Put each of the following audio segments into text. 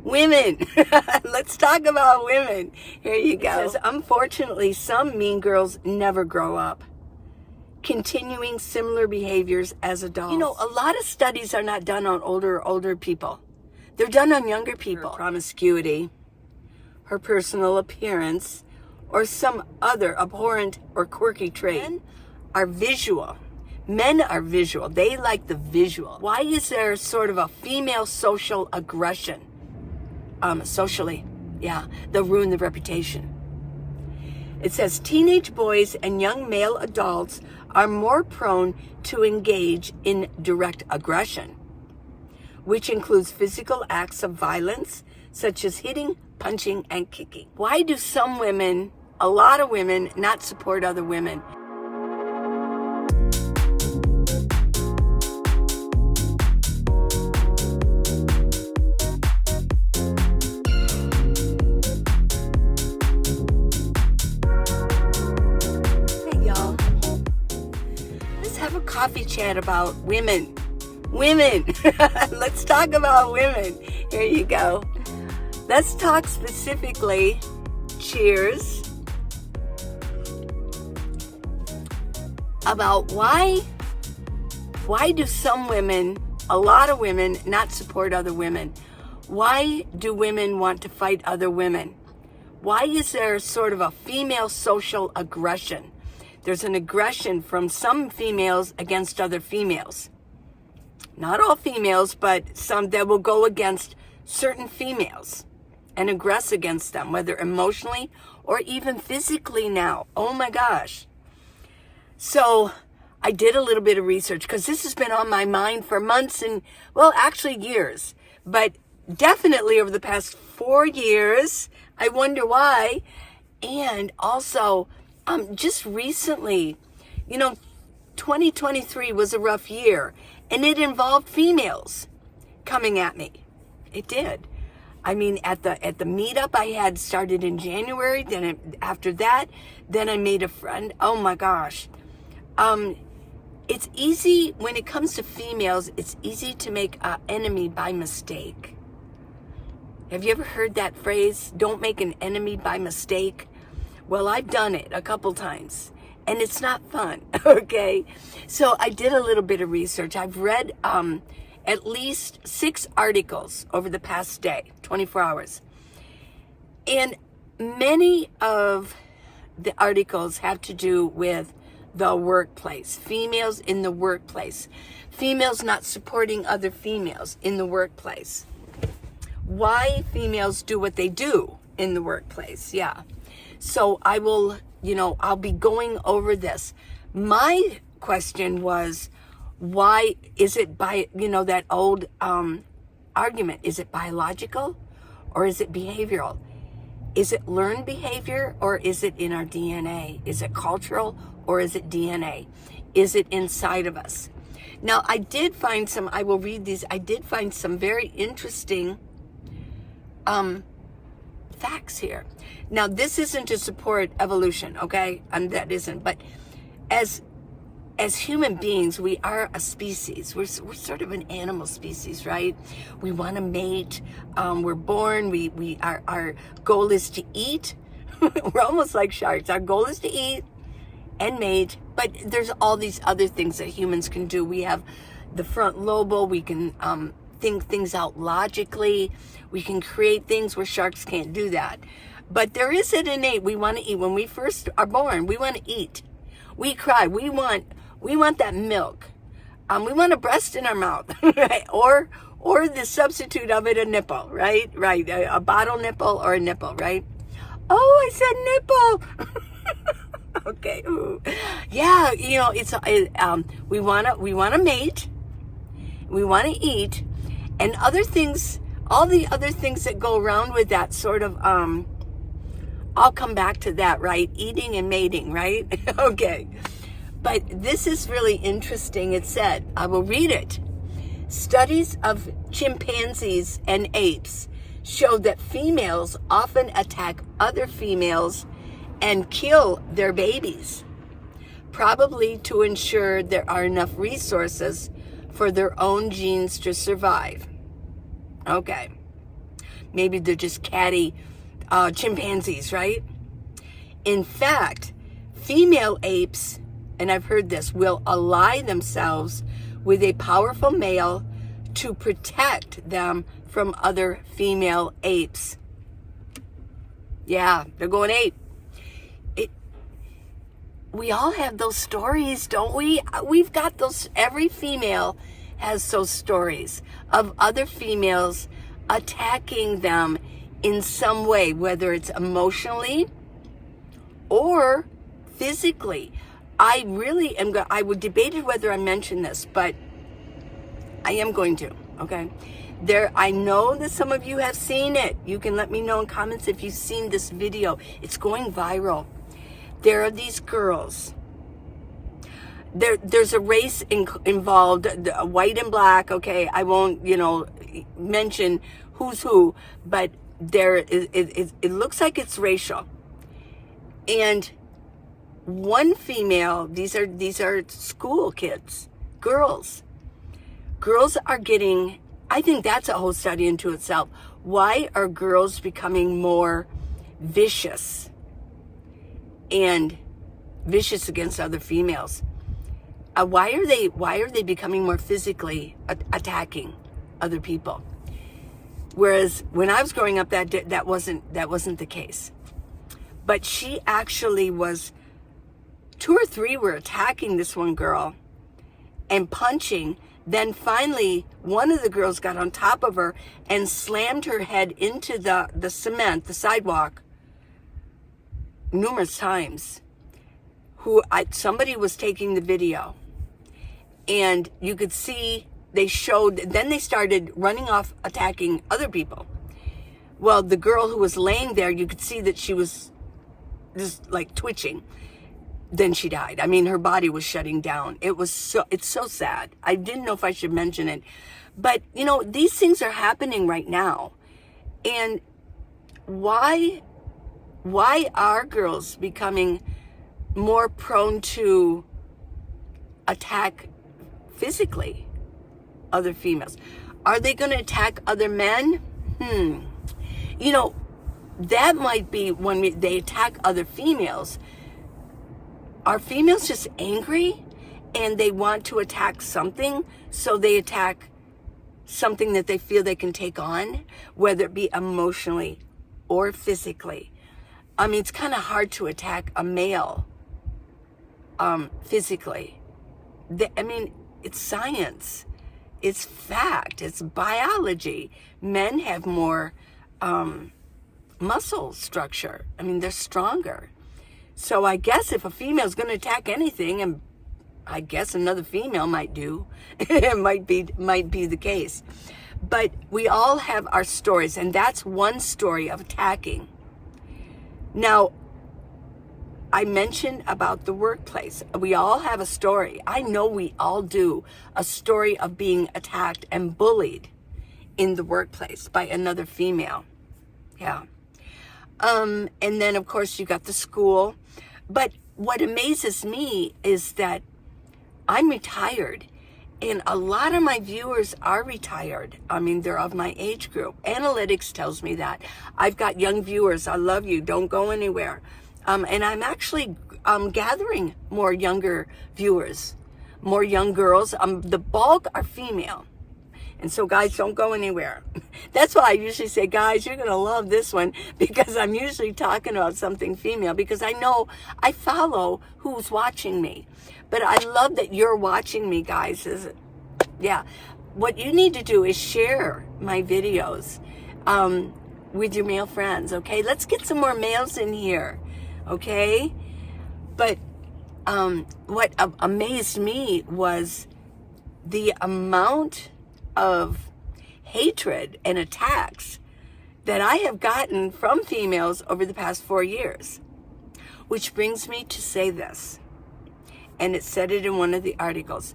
Women. Let's talk about women. Here you go. It says, unfortunately, some mean girls never grow up, continuing similar behaviors as adults. You know, a lot of studies are not done on older people. They're done on younger people. Her promiscuity, her personal appearance, or some other abhorrent or quirky trait. Men are visual. Men are visual. They like the visual. Why is there sort of a female social aggression? Socially, yeah, they'll ruin the reputation. It says teenage boys and young male adults are more prone to engage in direct aggression, which includes physical acts of violence, such as hitting, punching, and kicking. Why do some women, a lot of women, not support other women? Coffee chat about women. Let's talk about women. Here you go. Let's talk specifically, cheers, about why do some women, a lot of women, not support other women? Why do women want to fight other women? Why is there sort of a female social aggression? There's an aggression from some females against other females. Not all females, but some that will go against certain females and aggress against them, whether emotionally or even physically now. Oh my gosh. So I did a little bit of research because this has been on my mind for months and, well, actually years, but definitely over the past 4 years. I wonder why. And also, just recently, 2023 was a rough year, and it involved females coming at me. It did. I mean, at the meetup I had started in January, after that, then I made a friend. Oh my gosh. It's easy, when it comes to females, it's easy to make an enemy by mistake. Have you ever heard that phrase? Don't make an enemy by mistake. Well, I've done it a couple times, and it's not fun, okay? So I did a little bit of research. I've read at least 6 articles over the past day, 24 hours. And many of the articles have to do with the workplace, females in the workplace, females not supporting other females in the workplace, why females do what they do in the workplace, yeah. So I will, I'll be going over this. My question was, why is it that old argument, is it biological or is it behavioral? Is it learned behavior or is it in our DNA? Is it cultural or is it DNA? Is it inside of us? Now, I did find I will read these, I did find some very interesting facts here. Now, this isn't to support evolution, okay? That isn't. But as human beings, we are a species. We're sort of an animal species, right? We want to mate. We're born. Our goal is to eat. We're almost like sharks. Our goal is to eat and mate. But there's all these other things that humans can do. We have the front lobal. We can think things out logically. We can create things where sharks can't do that. But there is an innate, we want to eat. When we first are born, we want to eat. We cry. We want that milk. We want a breast in our mouth, right? Or the substitute of it, a nipple, right? Right. A bottle nipple or a nipple, right? Oh, I said nipple. Okay. Ooh. Yeah. We want to mate. We want to eat, and other things. All the other things that go around with that sort of, I'll come back to that, right? Eating and mating, right? Okay. But this is really interesting. It said, I will read it. Studies of chimpanzees and apes show that females often attack other females and kill their babies, probably to ensure there are enough resources for their own genes to survive. Okay. maybe they're just catty chimpanzees, right? In fact, female apes, and I've heard this, will ally themselves with a powerful male to protect them from other female apes. Yeah, they're going ape. We all have those stories, don't we? We've got those. Every female has those stories of other females attacking them in some way, whether it's emotionally or physically. I really am. I would debated whether I mentioned this, but I am going to. Okay. I know that some of you have seen it. You can let me know in comments if you've seen this video. It's going viral. There are these girls. There's a race involved, white and black. Okay, I won't, mention who's who, but it looks like it's racial. And one female, these are school kids, girls. Girls are getting, I think that's a whole study into itself. Why are girls becoming more vicious and vicious against other females? Why are they becoming more physically attacking other people? Whereas when I was growing up, that wasn't the case. But she actually was, 2 or 3 were attacking this one girl and punching. Then finally, one of the girls got on top of her and slammed her head into the cement, the sidewalk, numerous times. Somebody was taking the video, and you could see then they started running off attacking other people. Well, the girl who was laying there, you could see that she was just like twitching. Then she died. I mean, her body was shutting down. It's so sad. I didn't know if I should mention it. But, these things are happening right now. And why are girls becoming more prone to attack physically other females? Are they going to attack other men? That might be when they attack other females. Are females just angry and they want to attack something, so they attack something that they feel they can take on, whether it be emotionally or physically? I mean, it's kind of hard to attack a male physically. It's science. It's fact. It's biology. Men have more muscle structure. They're stronger. So I guess if a female's going to attack anything, and I guess another female might do, it might be the case. But we all have our stories, and that's one story of attacking. Now, I mentioned about the workplace. We all have a story. I know we all do. A story of being attacked and bullied in the workplace by another female. Yeah. And then, of course, you got the school. But what amazes me is that I'm retired, and a lot of my viewers are retired. They're of my age group. Analytics tells me that. I've got young viewers. I love you. Don't go anywhere. And I'm actually gathering more younger viewers, more young girls. The bulk are female. And so, guys, don't go anywhere. That's why I usually say, guys, you're going to love this one, because I'm usually talking about something female, because I know I follow who's watching me. But I love that you're watching me, guys. Yeah. What you need to do is share my videos with your male friends, okay? Let's get some more males in here, okay? But what amazed me was the amount of hatred and attacks that I have gotten from females over the past 4 years. Which brings me to say this, and it said it in one of the articles.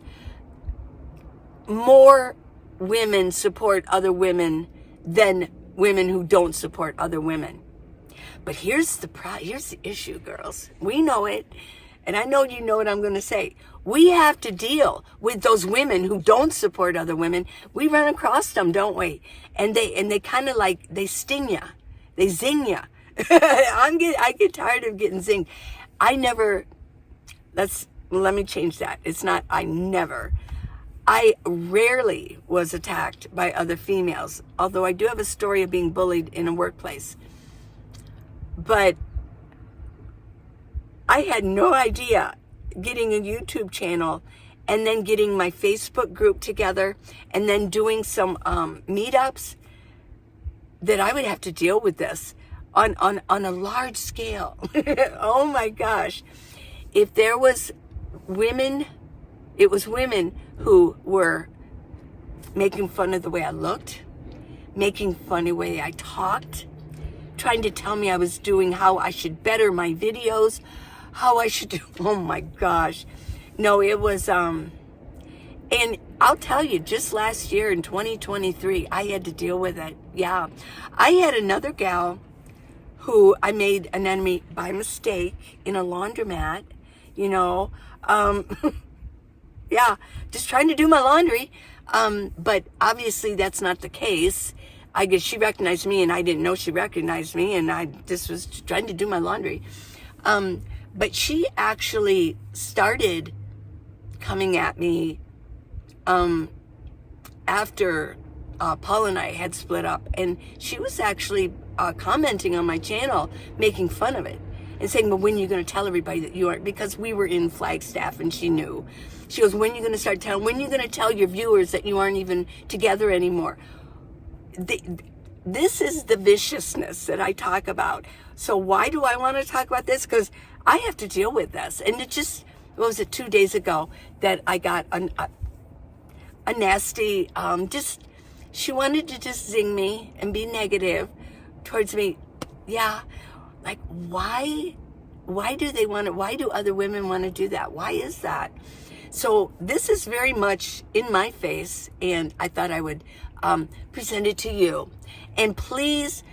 More women support other women than women who don't support other women. But here's the issue, girls. We know it. and I know you know what I'm going to say, we have to deal with those women who don't support other women. We run across them, don't we? And they kind of like, they sting ya. They zing ya. I get tired of getting zinged. Let me change that. It's not, I rarely was attacked by other females, although I do have a story of being bullied in a workplace. But I had no idea getting a YouTube channel and then getting my Facebook group together and then doing some meetups that I would have to deal with this on a large scale. Oh my gosh. If there was women, it was women who were making fun of the way I looked, making fun of the way I talked, trying to tell me I was doing, how I should better my videos, how I should do, oh my gosh. No, it was, and I'll tell you, just last year in 2023, I had to deal with it. Yeah. I had another gal who I made an enemy by mistake in a laundromat, you know, yeah, just trying to do my laundry. But obviously that's not the case. I guess she recognized me and I didn't know she recognized me, and I just was trying to do my laundry. But she actually started coming at me after Paul and I had split up, and she was actually commenting on my channel, making fun of it and saying, well, when are you going to tell everybody that you aren't, because we were in Flagstaff and she knew. She goes, when are you going to start telling, when are you going to tell your viewers that you aren't even together anymore? This is the viciousness that I talk about. So why do I want to talk about this? Because I have to deal with this. And it just, what was it, 2 days ago that I got a nasty, she wanted to just zing me and be negative towards me. Yeah. Like, why do other women want to do that? Why is that? So this is very much in my face, and I thought I would present it to you. And please,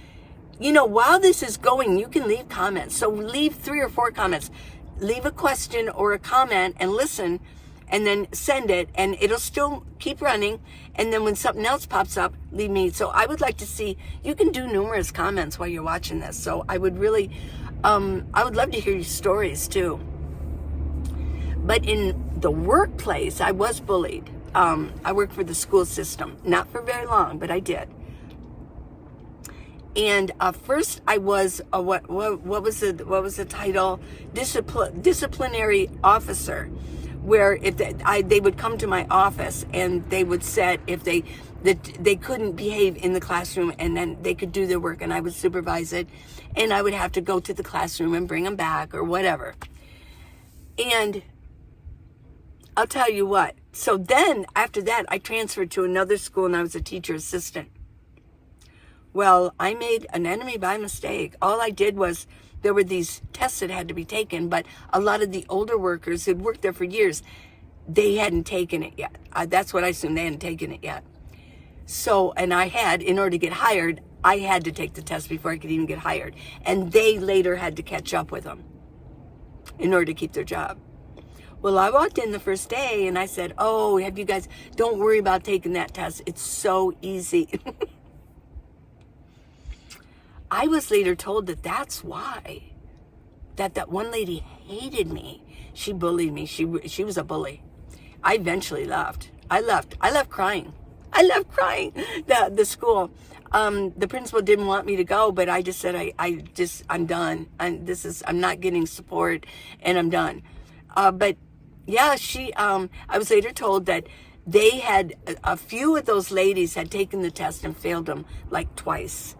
you know, while this is going, you can leave comments. So leave 3 or 4 comments. Leave a question or a comment and listen, and then send it, and it'll still keep running. And then when something else pops up, leave me. So I would like to see, you can do numerous comments while you're watching this. So I would really, I would love to hear your stories too. But in the workplace, I was bullied. I worked for the school system, not for very long, but I did. And first, I was what was the title? Disciplinary officer, where if they would come to my office and they would set if they couldn't behave in the classroom, and then they could do their work, and I would supervise it, and I would have to go to the classroom and bring them back or whatever. And I'll tell you what. So then after that, I transferred to another school and I was a teacher assistant. Well, I made an enemy by mistake. All I did was, there were these tests that had to be taken, but a lot of the older workers who'd worked there for years, they hadn't taken it yet. That's what I assumed, they hadn't taken it yet. So, and I had, in order to get hired, I had to take the test before I could even get hired. And they later had to catch up with them in order to keep their job. Well, I walked in the first day and I said, oh, have you guys, don't worry about taking that test. It's so easy. I was later told that that's why, that one lady hated me. She bullied me. She was a bully. I eventually left. I left crying. I left crying the school. The principal didn't want me to go, but I just said, I'm done. I'm not getting support, and I'm done. But yeah, I was later told that they had, a few of those ladies had taken the test and failed them like twice.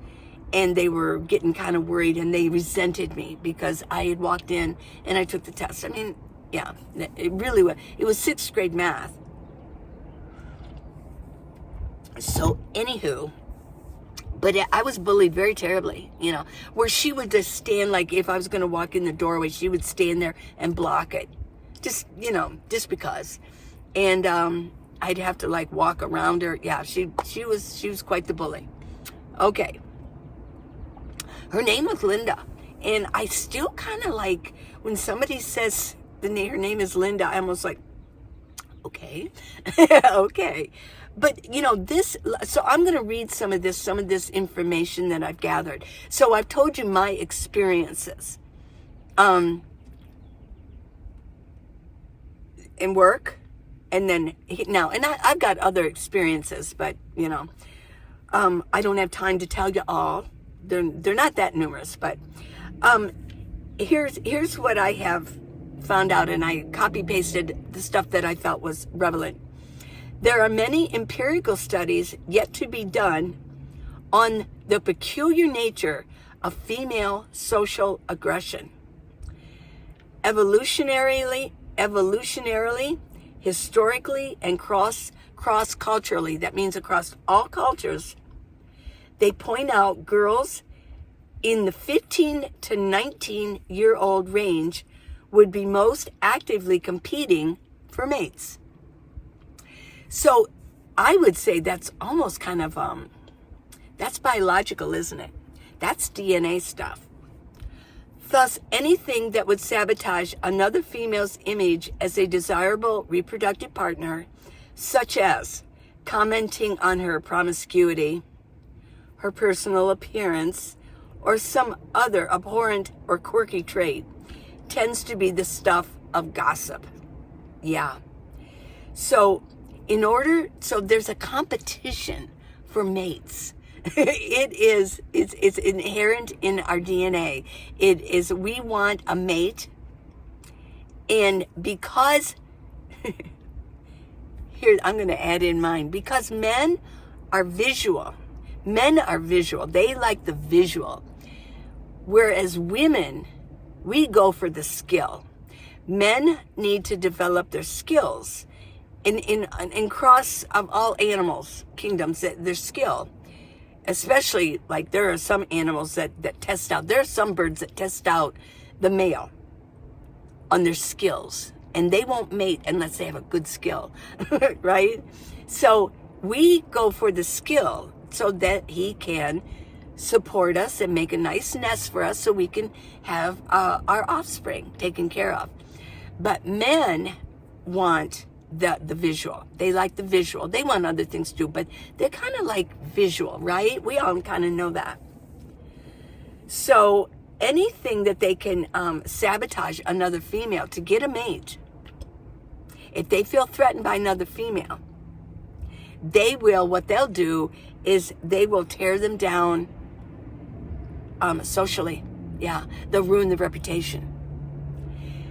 And they were getting kind of worried, and they resented me because I had walked in and I took the test. I mean, yeah, it really was. It was 6th grade math. So anywho, but I was bullied very terribly, you know, where she would just stand, like if I was going to walk in the doorway, she would stand there and block it. Just, you know, just because. And I'd have to like walk around her. Yeah, she was quite the bully. Okay. Her name was Linda. And I still kind of like, when somebody says her name is Linda. I almost like, okay, okay. But, you know, so I'm going to read some of this information that I've gathered. So I've told you my experiences in work, and then now, and I've got other experiences, but, you know, I don't have time to tell you all. They're not that numerous, but here's what I have found out, and I copy pasted the stuff that I felt was relevant. There are many empirical studies yet to be done on the peculiar nature of female social aggression. Evolutionarily, historically, and cross-culturally, that means across all cultures, they point out girls in the 15 to 19-year-old range would be most actively competing for mates. So I would say that's almost kind of, that's biological, isn't it? That's DNA stuff. Thus, anything that would sabotage another female's image as a desirable reproductive partner, such as commenting on her promiscuity, her personal appearance, or some other abhorrent or quirky trait, tends to be the stuff of gossip. Yeah. So there's a competition for mates. It's inherent in our DNA. It is, we want a mate, and because here I'm going to add in mine, because men are visual. They like the visual, whereas women, we go for the skill. Men need to develop their skills. In cross of all animals kingdoms, their skill, especially, like, there are some animals that test out, there are some birds that test out the male on their skills, and they won't mate unless they have a good skill. Right? So we go for the skill so that he can support us and make a nice nest for us so we can have our offspring taken care of. But men want the visual. They like the visual. They want other things too, but they're kind of like visual, right? We all kind of know that. So anything that they can sabotage another female to get a mate, if they feel threatened by another female, what they'll do is they will tear them down socially. Yeah, they'll ruin the reputation.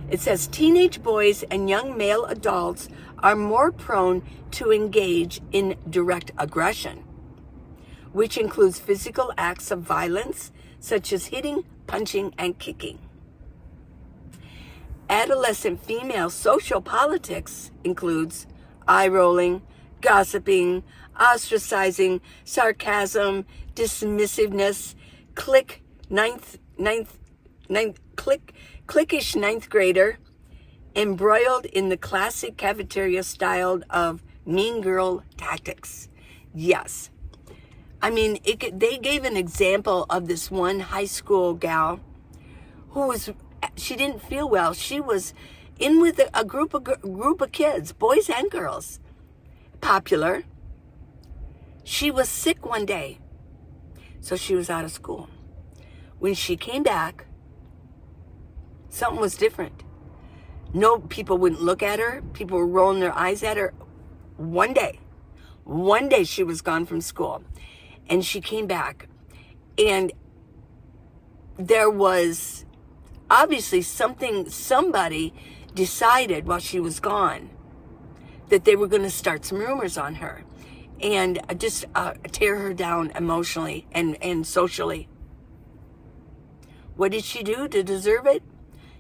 It says teenage boys and young male adults are more prone to engage in direct aggression, which includes physical acts of violence such as hitting, punching, and kicking. Adolescent female social politics includes eye rolling, gossiping, ostracizing, sarcasm, dismissiveness, cliquish ninth grader, embroiled in the classic cafeteria style of mean girl tactics. Yes. I mean, they gave an example of this one high school gal she didn't feel well. She was in with a group of kids, boys and girls, popular. She was sick one day, so she was out of school. When she came back, something was different. No, people wouldn't look at her. People were rolling their eyes at her. One day she was gone from school, and she came back, and there was obviously somebody decided while she was gone that they were going to start some rumors on her and just tear her down emotionally and socially. What did she do to deserve it?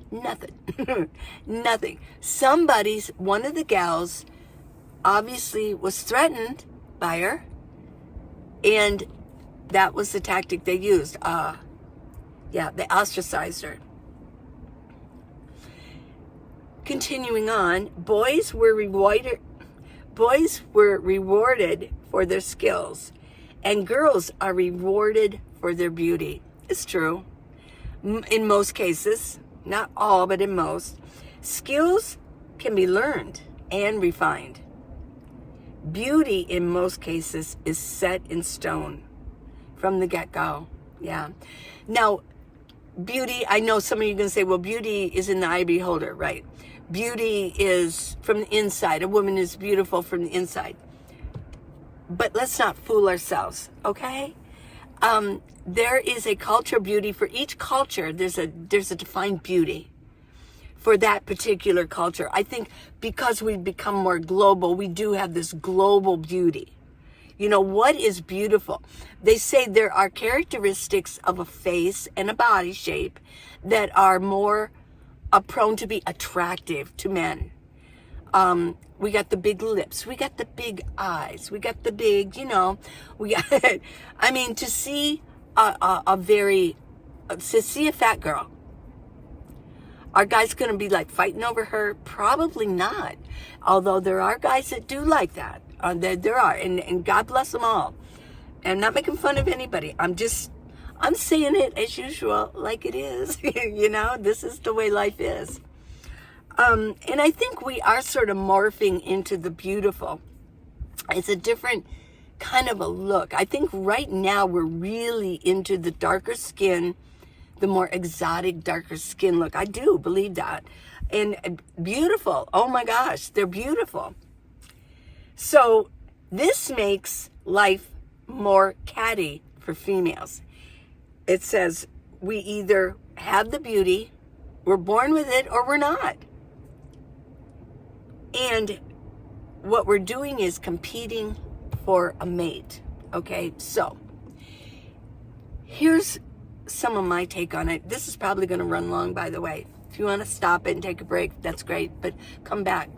Nothing. Nothing. One of the gals obviously was threatened by her, and that was the tactic they used. They ostracized her. Continuing on, boys were rewarded for their skills, and girls are rewarded for their beauty. It's true. In most cases, not all, but in most. Skills can be learned and refined. Beauty, in most cases, is set in stone from the get-go. Yeah. Now, beauty, I know some of you are going to say, well, beauty is in the eye beholder, right? Beauty is from the inside. A woman is beautiful from the inside. But let's not fool ourselves, okay? There is a culture beauty. For each culture, there's a defined beauty for that particular culture. I think because we've become more global, we do have this global beauty. You know, what is beautiful? They say there are characteristics of a face and a body shape that are more prone to be attractive to men. We got the big lips, we got the big eyes, we got the big, you know, we got, I mean, to see to see a fat girl, are guys going to be like fighting over her? Probably not. Although there are guys that do like that. There are, and God bless them all. I'm not making fun of anybody. I'm saying it as usual, like it is. You know, this is the way life is. And I think we are sort of morphing into the beautiful. It's a different kind of a look. I think right now we're really into the darker skin, the more exotic, darker skin look. I do believe that. And beautiful. Oh my gosh, they're beautiful. So this makes life more catty for females. It says we either have the beauty, we're born with it, or we're not. And what we're doing is competing for a mate. Okay, so here's some of my take on it. This is probably going to run long, by the way. If you want to stop it and take a break, that's great, but come back.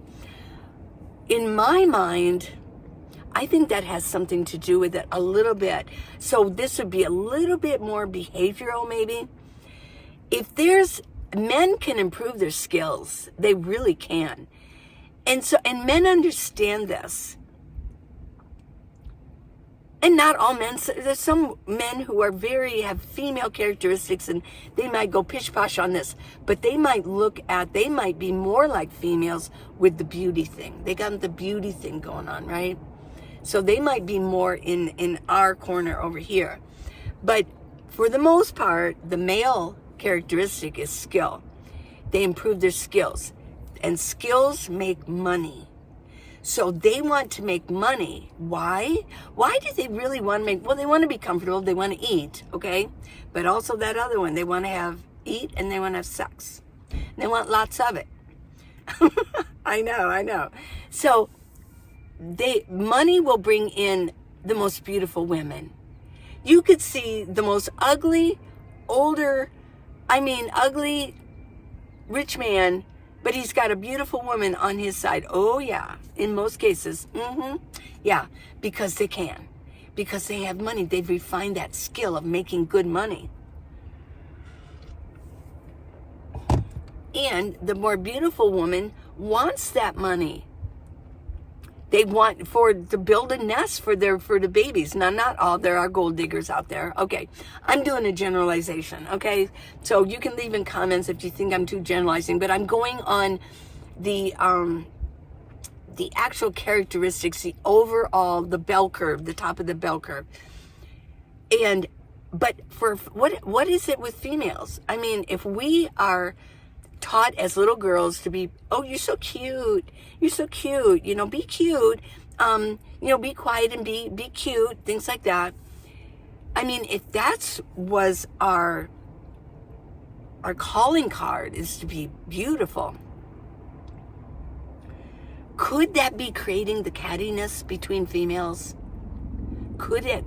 In my mind, I think that has something to do with it a little bit. So this would be a little bit more behavioral, maybe. If men can improve their skills, they really can. And men understand this. And not all men. There's some men who are have female characteristics, and they might go pish-posh on this, but they might be more like females with the beauty thing. They got the beauty thing going on, right? So they might be more in our corner over here. But for the most part, the male characteristic is skill. They improve their skills. And skills make money. So they want to make money. Why? Why do they really want to make? Well, they want to be comfortable. They want to eat, okay? But also that other one, they want to eat and they want to have sex. They want lots of it. I know. So money will bring in the most beautiful women. You could see the most ugly, ugly rich man, but he's got a beautiful woman on his side. Oh, yeah. In most cases. Yeah, because they can. Because they have money. They've refined that skill of making good money. And the more beautiful woman wants that money. They want to build a nest for the babies. Now, not all. There are gold diggers out there. Okay, I'm doing a generalization. Okay, so you can leave in comments if you think I'm too generalizing. But I'm going on the actual characteristics, the overall, the bell curve, the top of the bell curve. But for what is it with females? I mean, if we are taught as little girls to be, oh, you're so cute, you know, be cute, you know, be quiet and be cute, things like that. I mean, if that was our calling card, is to be beautiful, could that be creating the cattiness between females? Could that?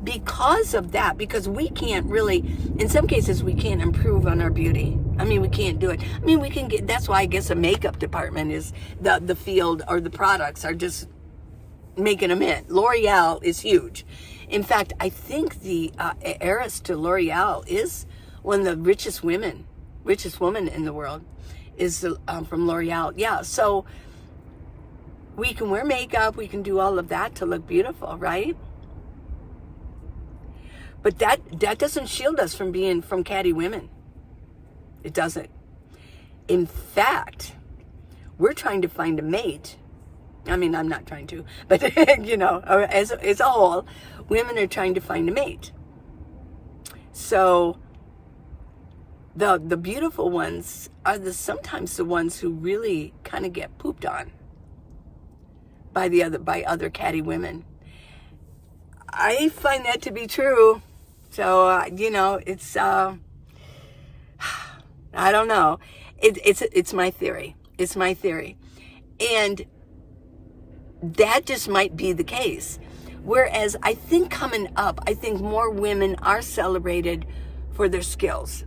Because of that, because we can't really, in some cases, we can't improve on our beauty. I mean, we can't do it. I mean, we can that's why I guess a makeup department is the field, or the products are just making them in. L'Oreal is huge. In fact, I think the heiress to L'Oreal is one of the richest woman in the world is from L'Oreal. Yeah, so we can wear makeup, we can do all of that to look beautiful, right? But that doesn't shield us from catty women. It doesn't. In fact, we're trying to find a mate. I mean, I'm not trying to, but as a whole, women are trying to find a mate. So the beautiful ones are sometimes the ones who really kind of get pooped on by other catty women. I find that to be true. So it's I don't know. It's my theory. It's my theory, and that just might be the case. Whereas I think coming up, I think more women are celebrated for their skills.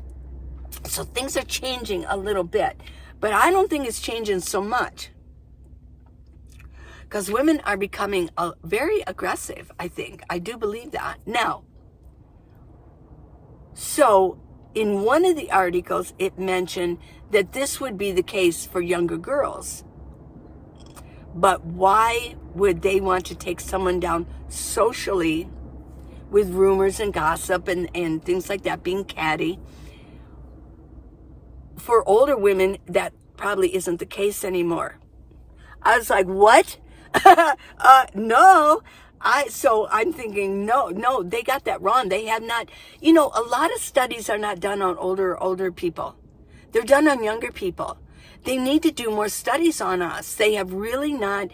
So things are changing a little bit, but I don't think it's changing so much, because women are becoming very aggressive, I think. I do believe that. Now, so in one of the articles, it mentioned that this would be the case for younger girls. But why would they want to take someone down socially with rumors and gossip and things like that, being catty? For older women, that probably isn't the case anymore. I was like, what? No. So I'm thinking, no, they got that wrong. They have not, a lot of studies are not done on older people. They're done on younger people. They need to do more studies on us. They have really not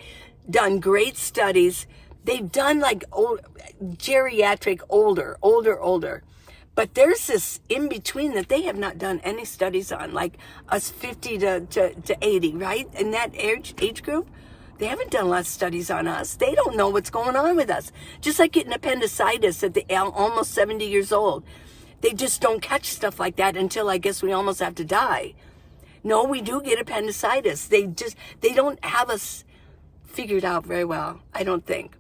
done great studies. They've done like geriatric, older. But there's this in between that they have not done any studies on, like us 50 to 80, right? In that age group, they haven't done a lot of studies on us. They don't know what's going on with us. Just like getting appendicitis at almost 70 years old. They just don't catch stuff like that until I guess we almost have to die. No, we do get appendicitis. They don't have us figured out very well, I don't think.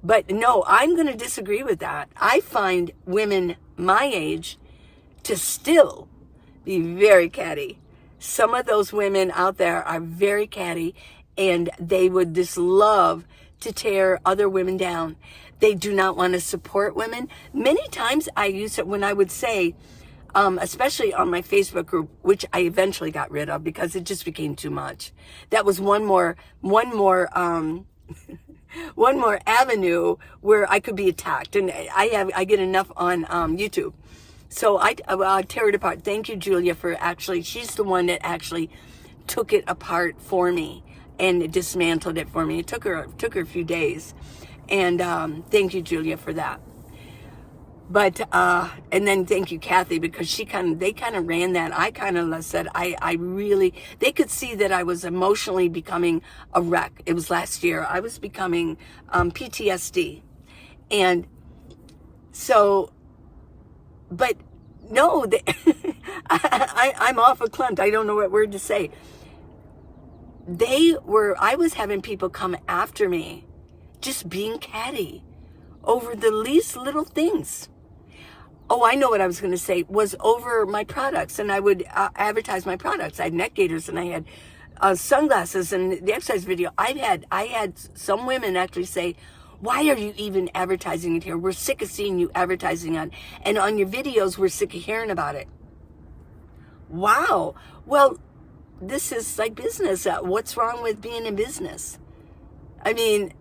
But no, I'm going to disagree with that. I find women my age to still be very catty. Some of those women out there are very catty, and they would just love to tear other women down. They do not want to support women. Many times I used it when I would say, especially on my Facebook group, which I eventually got rid of because it just became too much. That was one more avenue where I could be attacked, and I get enough on YouTube. So I tear it apart. Thank you, Julia, she's the one that actually took it apart for me and dismantled it for me. It took her a few days, and thank you, Julia, for that. But, and then thank you, Kathy, because they kind of ran that. I kind of said, they could see that I was emotionally becoming a wreck. It was last year. I was becoming PTSD. And so, but no, I'm off a clump. I don't know what word to say. I was having people come after me, just being catty over the least little things. Oh, I know what I was going to say, was over my products, and I would advertise my products. I had neck gaiters, and I had sunglasses, and the exercise video. I had some women actually say, why are you even advertising it here? We're sick of seeing you advertising and on your videos, we're sick of hearing about it. Wow. Well, this is like business. What's wrong with being in business? I mean,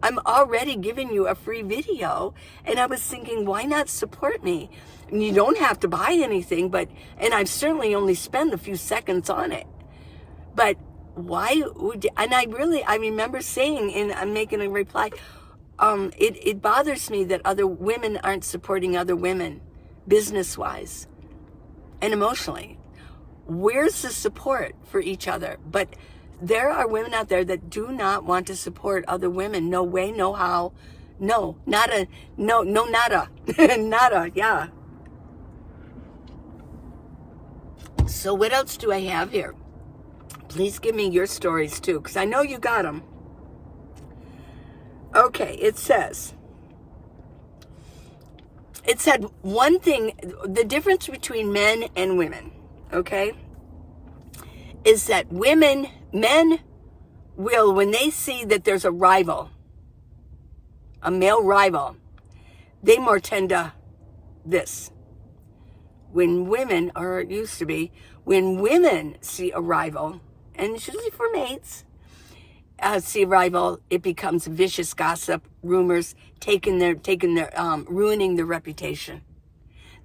I'm already giving you a free video, and I was thinking, why not support me? And you don't have to buy anything, and I've certainly only spent a few seconds on it. But why would you? And I remember saying, and I'm making a reply, it bothers me that other women aren't supporting other women, business-wise and emotionally. Where's the support for each other? But there are women out there that do not want to support other women. No way, no how. No, nada. No, nada. Nada, yeah. So what else do I have here? Please give me your stories too, because I know you got them. Okay, it said one thing, the difference between men and women, okay, is that men will, when they see that there's a rival, a male rival, they more tend to this. when women, or it used to be, when women see a rival, and it's usually for mates, see a rival, it becomes vicious gossip, rumors, ruining their reputation.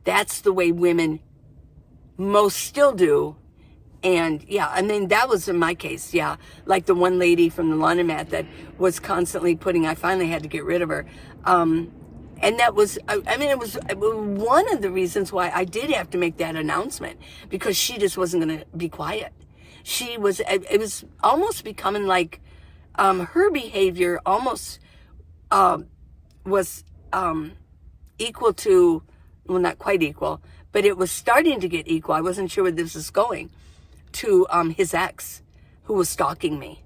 That's the way women most still do. And yeah, I mean, that was in my case, yeah. Like the one lady from the laundromat that was constantly I finally had to get rid of her. And that was, it was one of the reasons why I did have to make that announcement, because she just wasn't going to be quiet. It was almost becoming like, her behavior almost, was, equal to, well, not quite equal, but it was starting to get equal. I wasn't sure where this was going, to, his ex, who was stalking me.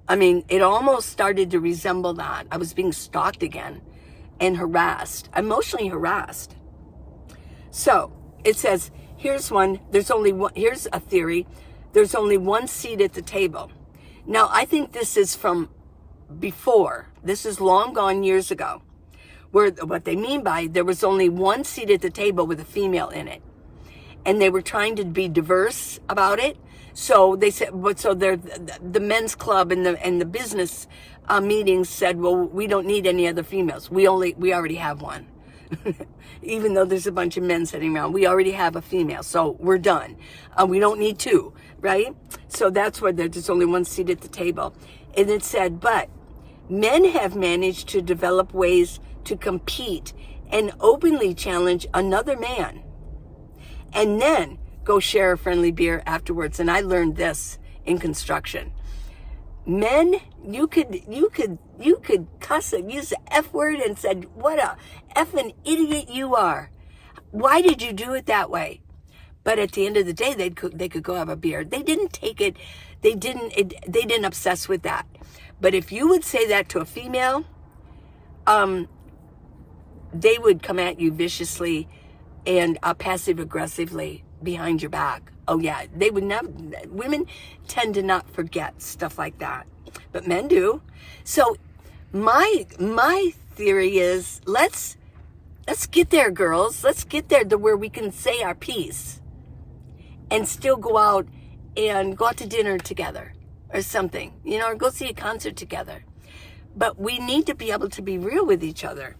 I mean, it almost started to resemble that. I was being stalked again. And harassed, emotionally harassed. So it says, here's a theory. There's only one seat at the table. Now, I think this is from before. This is long gone years ago, where what they mean by there was only one seat at the table with a female in it. And they were trying to be diverse about it. So they said, the men's club and the business meetings said, well, we don't need any other females. We already have one. Even though there's a bunch of men sitting around, we already have a female, so we're done. We don't need two, right? So that's why there's only one seat at the table. And it said, but men have managed to develop ways to compete and openly challenge another man, and then go share a friendly beer afterwards. And I learned this in construction. Men, you could cuss and use the F word and said, what a effing idiot you are. Why did you do it that way? But at the end of the day, they could go have a beer. They didn't take it. They didn't obsess with that. But if you would say that to a female, they would come at you viciously and passive aggressively behind your back. Oh yeah, they would never. Women tend to not forget stuff like that, but men do. So my theory is let's get there, girls. Let's get there to where we can say our piece and still go out to dinner together or something, or go see a concert together. But we need to be able to be real with each other.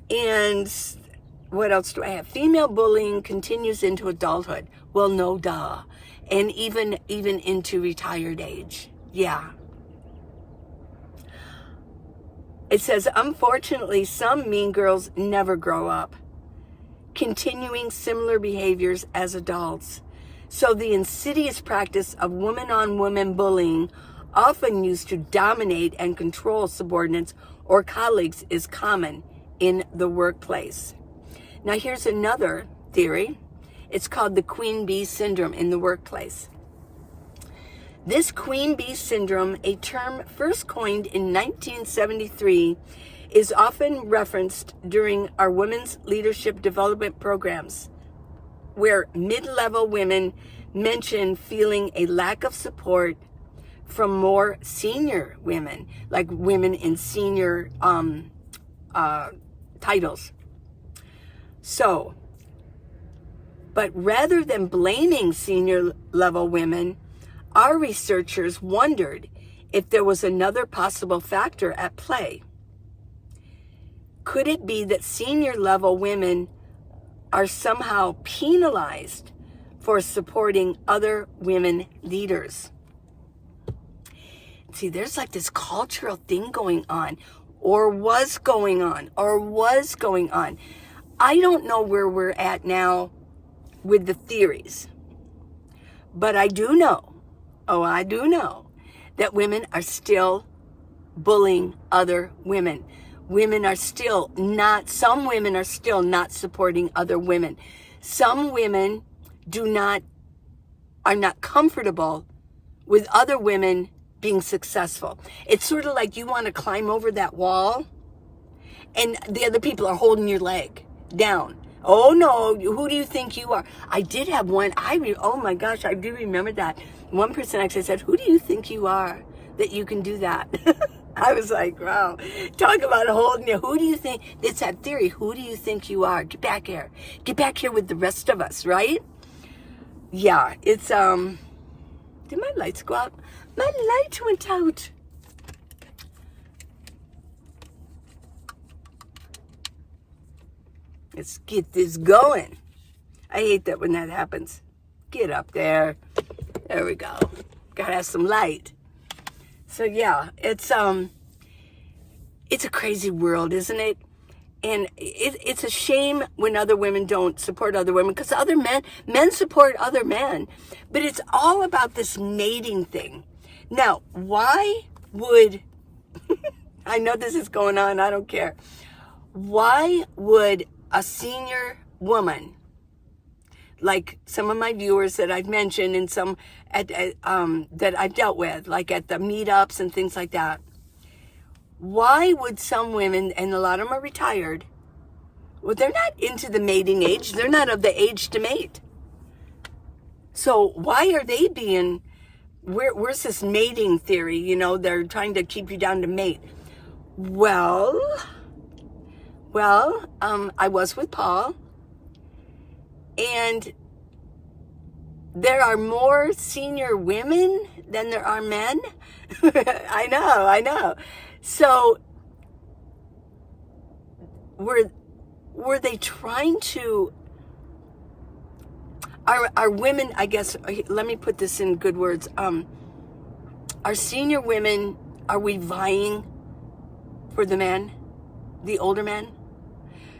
And what else do I have? Female bullying continues into adulthood. Well, no duh. And even into retired age. Yeah. It says, unfortunately, some mean girls never grow up, continuing similar behaviors as adults. So the insidious practice of woman-on-woman bullying, often used to dominate and control subordinates or colleagues, is common in the workplace. Now, here's another theory. It's called the queen bee syndrome in the workplace. This queen bee syndrome, a term first coined in 1973, is often referenced during our women's leadership development programs, where mid-level women mention feeling a lack of support from more senior women, like women in senior titles. So, but rather than blaming senior level women, our researchers wondered if there was another possible factor at play. Could it be that senior level women are somehow penalized for supporting other women leaders? See, there's like this cultural thing going on, or was going on. I don't know where we're at now with the theories, but I do know that women are still bullying other women. Some women are still not supporting other women. Some women are not comfortable with other women being successful. It's sort of like you want to climb over that wall and the other people are holding your leg down. Oh no, who do you think you are? I did have one, oh my gosh, I do remember that. One person actually said, who do you think you are that you can do that? I was like, wow, talk about holding you. Who do you think, it's that theory, who do you think you are? Get back here. Get back here with the rest of us, right? Yeah, it's, did my lights go out? My light went out. Let's get this going. I hate that when that happens. Get up there. There we go. Gotta have some light. So yeah, it's a crazy world, isn't it? And it's a shame when other women don't support other women, because other men support other men. But it's all about this mating thing. Now, why would, I know this is going on, I don't care. Why would a senior woman, like some of my viewers that I've mentioned and some that I've dealt with, like at the meetups and things like that, why would some women, and a lot of them are retired, well, they're not into the mating age. They're not of the age to mate. So why are they being, where's this mating theory? You know, they're trying to keep you down to mate. Well, I was with Paul, and there are more senior women than there are men. I know. So were they trying to, are women, I guess, let me put this in good words. Are senior women, are we vying for the men, the older men?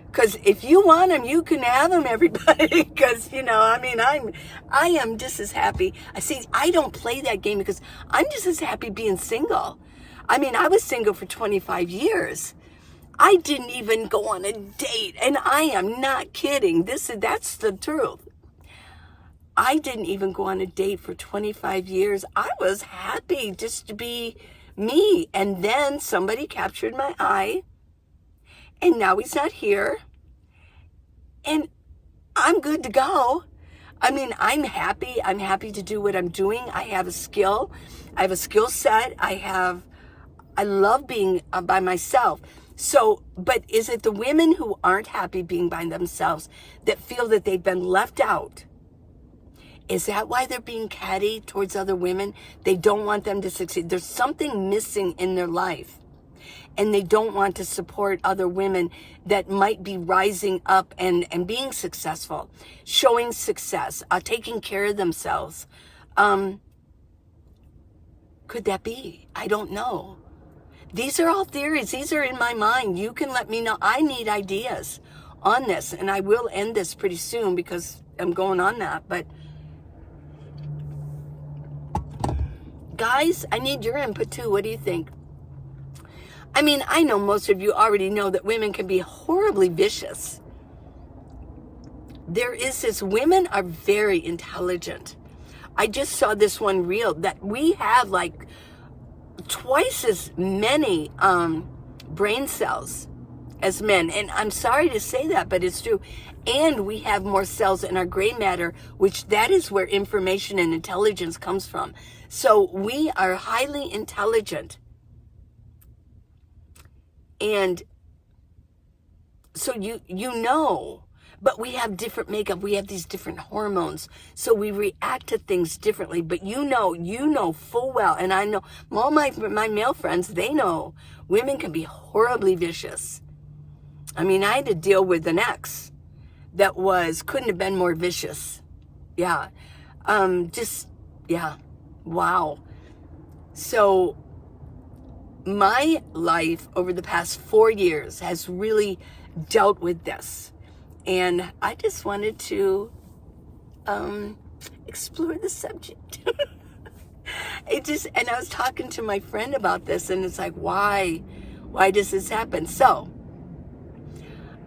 Because if you want them, you can have them, everybody. Because, you know, I mean, I am just as happy. I don't play that game because I'm just as happy being single. I mean, I was single for 25 years. I didn't even go on a date, and I am not kidding. That's the truth. I didn't even go on a date for 25 years. I was happy just to be me. And then somebody captured my eye, and now he's not here, and I'm good to go. I mean, I'm happy. I'm happy to do what I'm doing. I have a skill. I have a skill set. I love being by myself. So, but is it the women who aren't happy being by themselves that feel that they've been left out? Is that why they're being catty towards other women? They don't want them to succeed. There's something missing in their life, and they don't want to support other women that might be rising up and being successful, showing success, taking care of themselves. Could that be? I don't know. These are all theories. These are in my mind. You can let me know. I need ideas on this, and I will end this pretty soon because I'm going on that. But guys, I need your input too. What do you think? I mean, I know most of you already know that women can be horribly vicious. There is this, women are very intelligent. I just saw this one reel that we have like twice as many brain cells as men. And I'm sorry to say that, but it's true. And we have more cells in our gray matter, which that is where information and intelligence comes from. So we are highly intelligent. And so you know, but we have different makeup. We have these different hormones. So we react to things differently. But you know full well, and I know all my male friends, they know women can be horribly vicious. I mean, I had to deal with an ex that couldn't have been more vicious. Yeah. Wow. So my life over the past 4 years has really dealt with this. And I just wanted to explore the subject. And I was talking to my friend about this, and it's like, why does this happen? So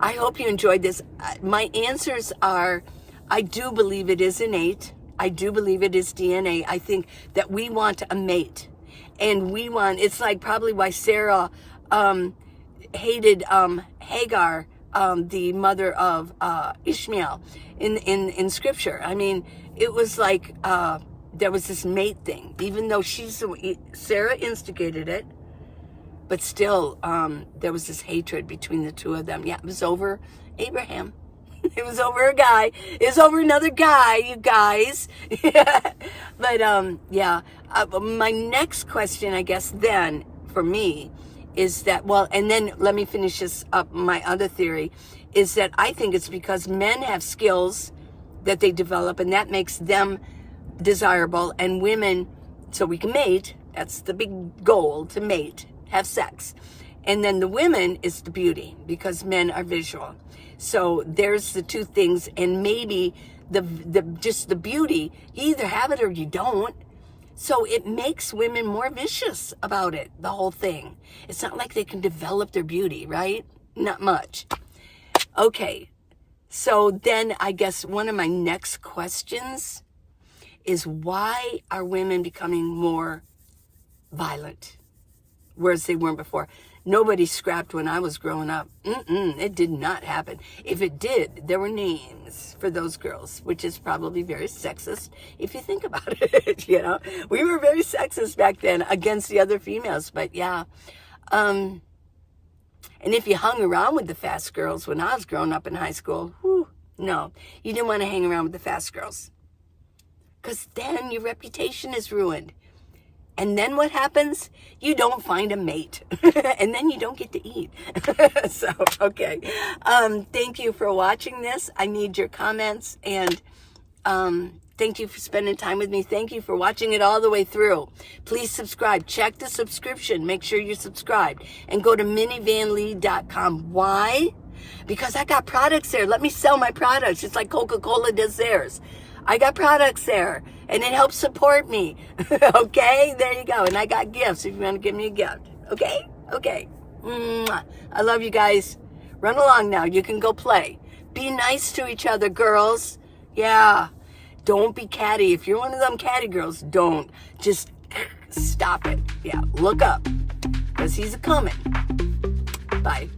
I hope you enjoyed this. My answers are, I do believe it is innate. I do believe it is DNA. I think that we want a mate. And it's like probably why Sarah hated Hagar, the mother of Ishmael in scripture. I mean, it was like there was this mate thing, even though Sarah instigated it. But still, there was this hatred between the two of them. Yeah, it was over Abraham. It was over a guy. It was over another guy, you guys. But, yeah. My next question, I guess, then, for me, is that, well, and then let me finish this up. My other theory is that I think it's because men have skills that they develop, and that makes them desirable, and women, so we can mate. That's the big goal, to mate, have sex. And then the women is the beauty, because men are visual. So there's the two things, and maybe the just the beauty, you either have it or you don't. So it makes women more vicious about it, the whole thing. It's not like they can develop their beauty, right? Not much. Okay, so then I guess one of my next questions is, why are women becoming more violent, whereas they weren't before? Nobody scrapped when I was growing up. It did not happen. If it did, there were names for those girls, which is probably very sexist if you think about it. You know, we were very sexist back then against the other females. But yeah, and if you hung around with the fast girls when I was growing up in high school, whew, no, you didn't want to hang around with the fast girls, because then your reputation is ruined. And then what happens? You don't find a mate. And then you don't get to eat. So, okay. Thank you for watching this. I need your comments. And thank you for spending time with me. Thank you for watching it all the way through. Please subscribe. Check the subscription. Make sure you're subscribed. And go to minivanlee.com. Why? Because I got products there. Let me sell my products. It's like Coca-Cola does theirs. I got products there, and it helps support me. Okay, there you go. And I got gifts if you want to give me a gift. Okay? Okay. Mwah. I love you guys. Run along now. You can go play. Be nice to each other, girls. Yeah. Don't be catty. If you're one of them catty girls, don't. Just stop it. Yeah. Look up, because he's a-coming. Bye.